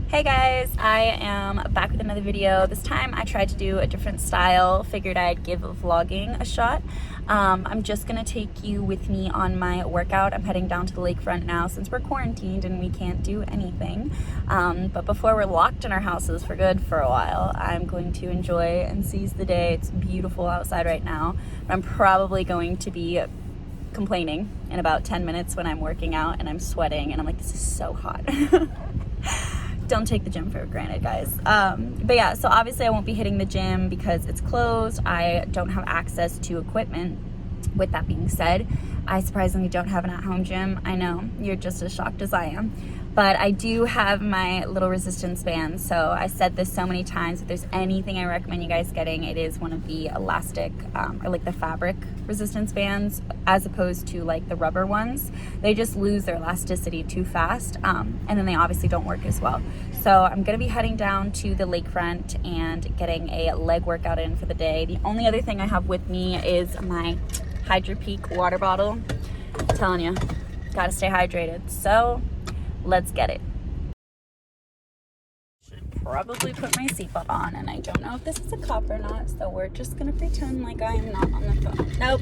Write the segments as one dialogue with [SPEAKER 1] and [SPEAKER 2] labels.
[SPEAKER 1] Hey guys, I am back with another video. This time I tried to do a different style, figured I'd give vlogging a shot. I'm just gonna take you with me on my workout. I'm heading down to the lakefront now since we're quarantined and we can't do anything. But before we're locked in our houses for good for a while, I'm going to enjoy and seize the day. It's beautiful outside right now. I'm probably going to be complaining in about 10 minutes when I'm working out and I'm sweating and I'm like, this is so hot. Don't take the gym for granted, guys. But yeah, so obviously I won't be hitting the gym because it's closed. I don't have access to equipment. With that being said, I surprisingly don't have an at-home gym. I know, you're just as shocked as I am. But I do have my little resistance bands. So I said this so many times, if there's anything I recommend you guys getting, it is one of the elastic or like the fabric resistance bands as opposed to like the rubber ones. They just lose their elasticity too fast and then they obviously don't work as well. So I'm gonna be heading down to the lakefront and getting a leg workout in for the day. The only other thing I have with me is my Hydrapeak water bottle. I'm telling you, gotta stay hydrated. So let's get it. Should probably put my seatbelt on, and I don't know if this is a cop or not, so we're just gonna pretend like I am not on the phone. Nope,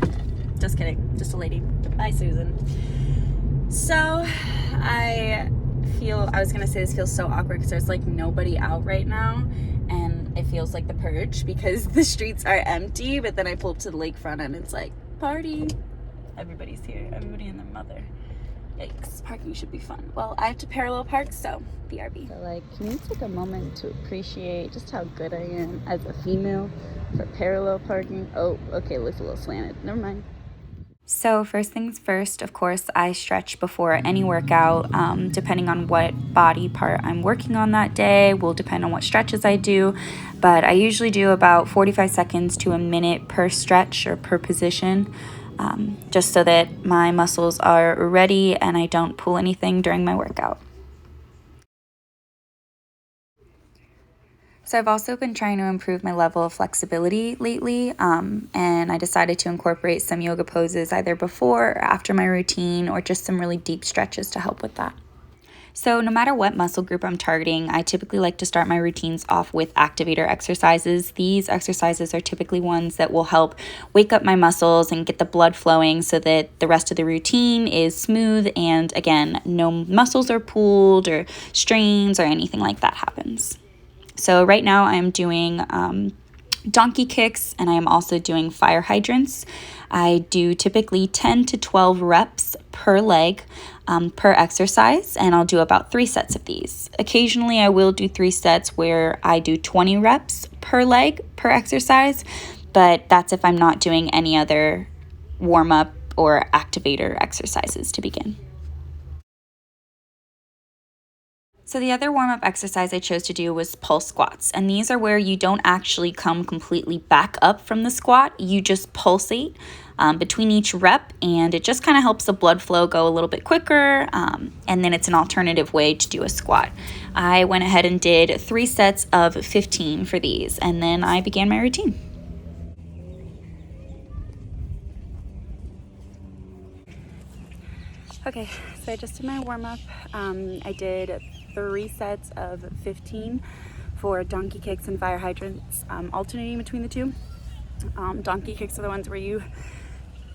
[SPEAKER 1] just kidding, just a lady. Bye, Susan. So I was gonna say this feels so awkward because there's like nobody out right now, and it feels like the purge because the streets are empty, but then I pull up to the lakefront and it's like, party. Everybody's here, everybody and their mother. Yikes, parking should be fun. Well, I have to parallel park, so BRB. So like, can you take a moment to appreciate just how good I am as a female for parallel parking? Oh, okay, it looks a little slanted. Never mind. So first things first, of course, I stretch before any workout. Depending on what body part I'm working on that day will depend on what stretches I do. But I usually do about 45 seconds to a minute per stretch or per position. Just so that my muscles are ready and I don't pull anything during my workout. So I've also been trying to improve my level of flexibility lately, and I decided to incorporate some yoga poses either before or after my routine or just some really deep stretches to help with that. So no matter what muscle group I'm targeting, I typically like to start my routines off with activator exercises. These exercises are typically ones that will help wake up my muscles and get the blood flowing so that the rest of the routine is smooth and, again, no muscles are pulled or strains or anything like that happens. So right now I'm doing donkey kicks and I am also doing fire hydrants. I do typically 10 to 12 reps per leg per exercise, and I'll do about 3 sets of these. Occasionally I will do 3 sets where I do 20 reps per leg per exercise, but that's if I'm not doing any other warm-up or activator exercises to begin. So the other warm-up exercise I chose to do was pulse squats, and these are where you don't actually come completely back up from the squat, you just pulsate between each rep, and it just kind of helps the blood flow go a little bit quicker, and then it's an alternative way to do a squat. I went ahead and did 3 sets of 15 for these, and then I began my routine. Okay, so I just did my warm-up. I did 3 sets of 15 for donkey kicks and fire hydrants, alternating between the two. Donkey kicks are the ones where you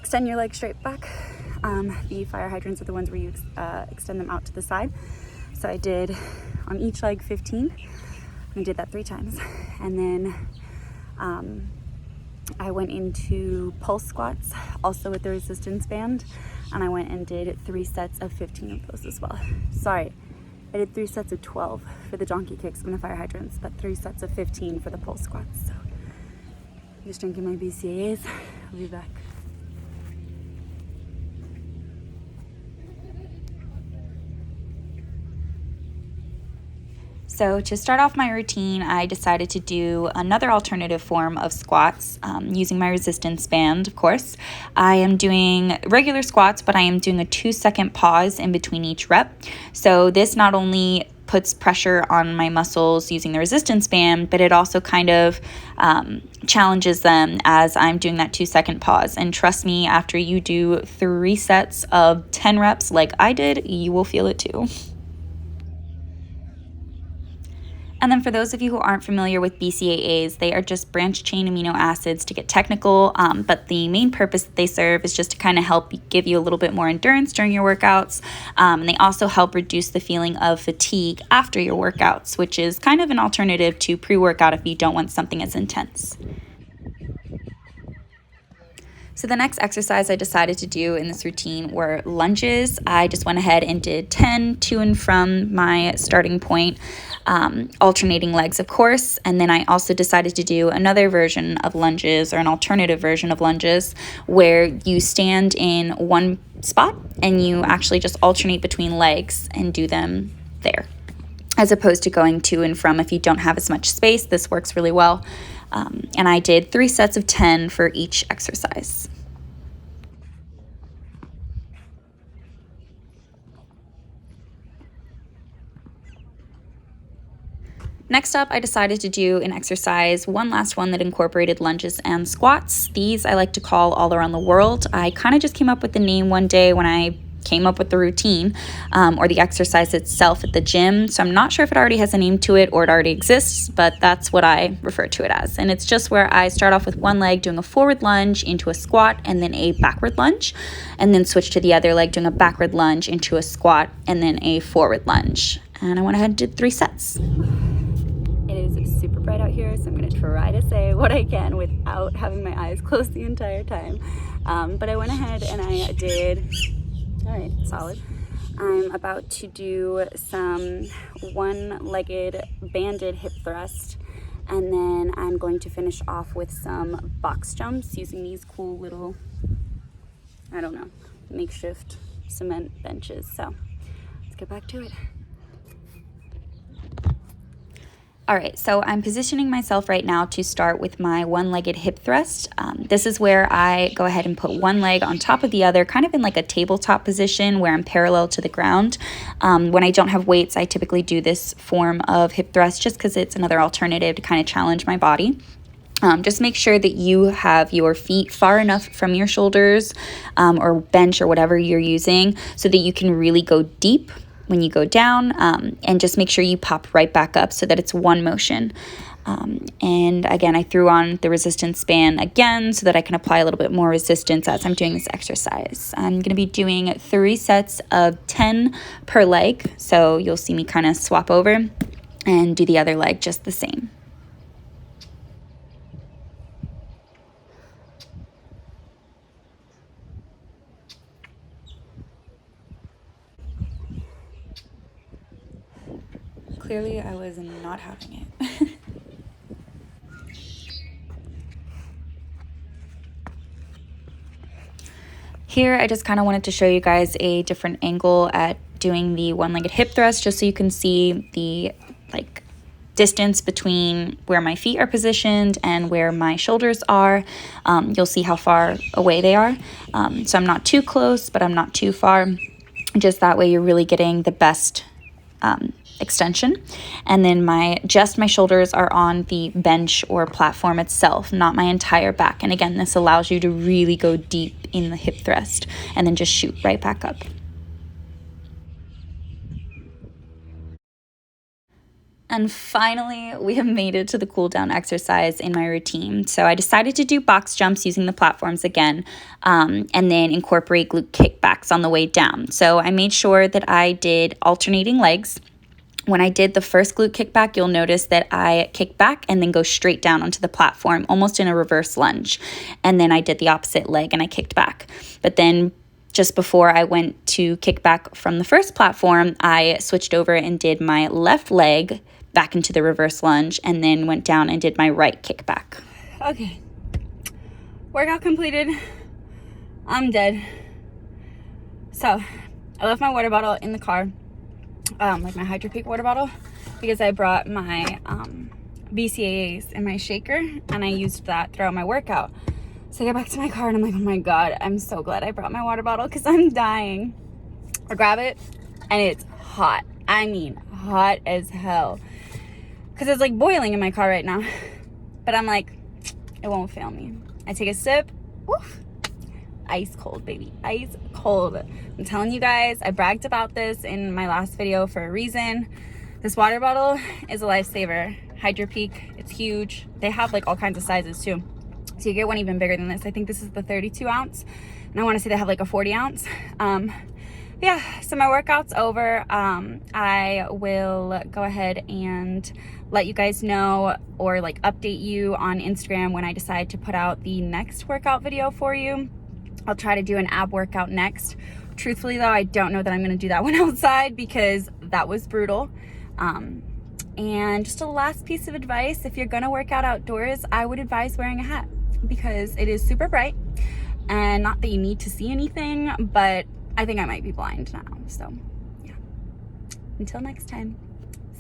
[SPEAKER 1] extend your legs straight back. The fire hydrants are the ones where you extend them out to the side. So I did on each leg 15. I did that 3 times. And then I went into pulse squats, also with the resistance band, and I went and did 3 sets of 15 of those as well. Sorry, I did 3 sets of 12 for the donkey kicks and the fire hydrants, but 3 sets of 15 for the pulse squats. So I'm just drinking my BCAAs. I'll be back. So to start off my routine, I decided to do another alternative form of squats using my resistance band, of course. I am doing regular squats, but I am doing a 2-second pause in between each rep. So this not only puts pressure on my muscles using the resistance band, but it also kind of challenges them as I'm doing that 2-second pause. And trust me, after you do 3 sets of 10 reps like I did, you will feel it too. And then for those of you who aren't familiar with BCAAs, they are just branched chain amino acids to get technical, but the main purpose that they serve is just to kind of help give you a little bit more endurance during your workouts. And they also help reduce the feeling of fatigue after your workouts, which is kind of an alternative to pre-workout if you don't want something as intense. So the next exercise I decided to do in this routine were lunges. I just went ahead and did 10 to and from my starting point, alternating legs, of course. And then I also decided to do another version of lunges, or an alternative version of lunges, where you stand in one spot and you actually just alternate between legs and do them there, as opposed to going to and from. If you don't have as much space, this works really well. And I did 3 sets of 10 for each exercise. Next up, I decided to do an exercise, one last one that incorporated lunges and squats. These I like to call all around the world. I kind of just came up with the name one day when I came up with the routine, or the exercise itself at the gym. So I'm not sure if it already has a name to it or it already exists, but that's what I refer to it as. And it's just where I start off with one leg doing a forward lunge into a squat and then a backward lunge, and then switch to the other leg doing a backward lunge into a squat and then a forward lunge. And I went ahead and did 3 sets. It is super bright out here, so I'm going to try to say what I can without having my eyes closed the entire time. But I went ahead and I did... All right, solid. I'm about to do some one-legged banded hip thrust, and then I'm going to finish off with some box jumps using these cool little, I don't know, makeshift cement benches. So let's get back to it. All right, so I'm positioning myself right now to start with my one-legged hip thrust. This is where I go ahead and put one leg on top of the other, kind of in like a tabletop position where I'm parallel to the ground. When I don't have weights, I typically do this form of hip thrust just because it's another alternative to kind of challenge my body. Just make sure that you have your feet far enough from your shoulders or bench or whatever you're using so that you can really go deep when you go down, and just make sure you pop right back up so that it's one motion. And again, I threw on the resistance band again so that I can apply a little bit more resistance as I'm doing this exercise. I'm going to be doing 3 sets of 10 per leg, so you'll see me kind of swap over and do the other leg just the same. Clearly, I was not having it. Here, I just kind of wanted to show you guys a different angle at doing the one-legged hip thrust, just so you can see the distance between where my feet are positioned and where my shoulders are. You'll see how far away they are. So I'm not too close, but I'm not too far. Just that way, you're really getting the best extension. And then my shoulders are on the bench or platform itself, not my entire back. And again, this allows you to really go deep in the hip thrust and then just shoot right back up. And finally, we have made it to the cool down exercise in my routine. So I decided to do box jumps using the platforms again, and then incorporate glute kickbacks on the way down. So I made sure that I did alternating legs. When I did the first glute kickback, you'll notice that I kick back and then go straight down onto the platform, almost in a reverse lunge. And then I did the opposite leg and I kicked back. But then just before I went to kick back from the first platform, I switched over and did my left leg back into the reverse lunge and then went down and did my right kickback. Okay, workout completed. I'm dead. So I left my water bottle in the car. Like my Hydrapeak water bottle, because I brought my BCAAs in my shaker and I used that throughout my workout. So I get back to my car and I'm like, oh my god, I'm so glad I brought my water bottle because I'm dying. I grab it and it's hot. I mean hot as hell, because it's like boiling in my car right now. But I'm like, it won't fail me. I take a sip. Oof. Ice cold, baby, ice cold. I'm telling you guys, I bragged about this in my last video for a reason. This water bottle is a lifesaver. Hydrapeak, it's huge. They have like all kinds of sizes too. So you get one even bigger than this. I think this is the 32 ounce. And I want to say they have like a 40 ounce. Yeah, so my workout's over. I will go ahead and let you guys know or like update you on Instagram when I decide to put out the next workout video for you. I'll try to do an ab workout next. Truthfully though, I don't know that I'm gonna do that one outside because that was brutal. And just a last piece of advice, if you're gonna work out outdoors, I would advise wearing a hat because it is super bright. And not that you need to see anything, but I think I might be blind now. So yeah, until next time,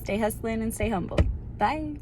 [SPEAKER 1] stay hustling and stay humble. Bye.